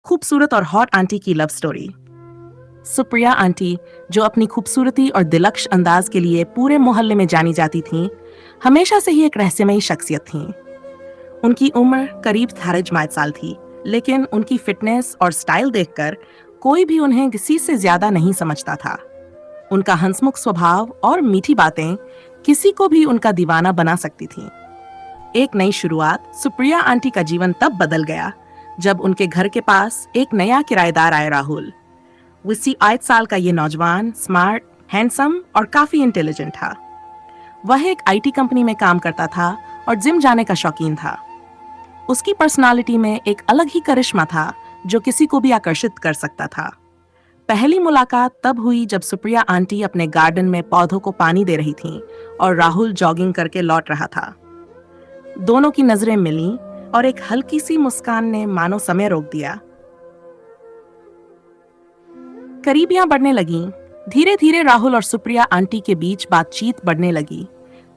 खूबसूरत और hot aunty की लव स्टोरी। सुप्रिया आंटी, जो अपनी खूबसूरती और दिलकश अंदाज के लिए पूरे मोहल्ले में जानी जाती थीं, हमेशा से ही एक रहस्यमयी शख्सियत थीं। उनकी उम्र करीब 18 साल थी, लेकिन उनकी फिटनेस और स्टाइल देखकर कोई भी उन्हें किसी से ज्यादा नहीं समझता था। उनका हंसमुख स्वभाव और मीठी बातें किसी को भी उनका दीवाना बना सकती थीं। एक नई शुरुआत। सुप्रिया आंटी का जीवन तब बदल गया जब उनके घर के पास एक नया किराएदार आया, राहुल। 28 साल का ये नौजवान स्मार्ट, हैंडसम और काफी इंटेलिजेंट था। वह एक आईटी कंपनी में काम करता था और जिम जाने का शौकीन था। उसकी पर्सनालिटी में एक अलग ही करिश्मा था जो किसी को भी आकर्षित कर सकता था। पहली मुलाकात तब हुई जब सुप्रिया आंटी अपने गार्डन में पौधों को पानी दे रही थीं और राहुल जॉगिंग करके लौट रहा था। दोनों की नजरें मिलीं और एक हल्की सी मुस्कान ने मानो समय रोक दिया। करीबियां बढ़ने लगीं। धीरे धीरे राहुल और सुप्रिया आंटी के बीच बातचीत बढ़ने लगी।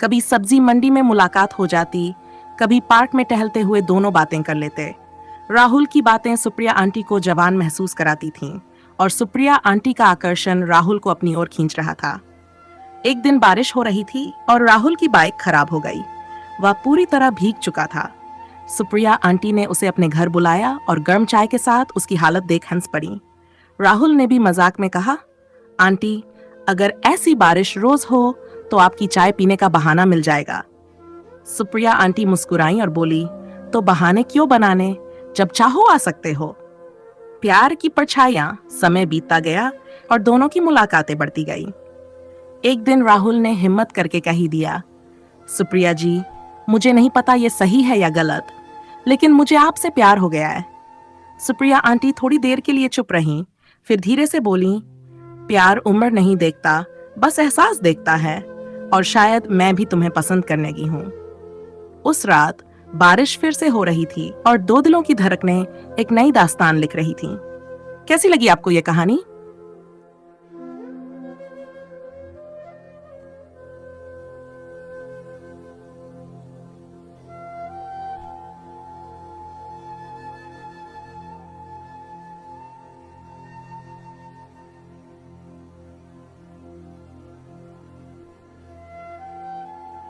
कभी सब्जी मंडी में मुलाकात हो जाती, कभी पार्क में टहलते हुए दोनों बातें कर लेते। राहुल की बातें सुप्रिया आंटी को जवान महसूस कराती थीं और सुप्रिया आंटी का आकर्षण राहुल को अपनी ओर खींच रहा था। एक दिन बारिश हो रही थी और राहुल की बाइक खराब हो गई। वह पूरी तरह भीग चुका था। सुप्रिया आंटी ने उसे अपने घर बुलाया और गर्म चाय के साथ उसकी हालत देख हंस पड़ी। राहुल ने भी मजाक में कहा, आंटी, अगर ऐसी बारिश रोज हो तो आपकी चाय पीने का बहाना मिल जाएगा। सुप्रिया आंटी मुस्कुराई और बोली, तो बहाने क्यों बनाने, जब चाहो आ सकते हो। प्यार की परछाइयां। समय बीतता गया और दोनों की मुलाकातें बढ़ती गई। एक दिन राहुल ने हिम्मत करके कह ही दिया, सुप्रिया जी, मुझे नहीं पता ये सही है या गलत, लेकिन मुझे आपसे प्यार हो गया है। सुप्रिया आंटी थोड़ी देर के लिए चुप रहीं, फिर धीरे से बोली, प्यार उम्र नहीं देखता, बस एहसास देखता है, और शायद मैं भी तुम्हें पसंद करने लगी हूँ। उस रात बारिश फिर से हो रही थी और दो दिलों की धड़कनें एक नई दास्तान लिख रही थीं। कैसी लगी आपको ये कहानी?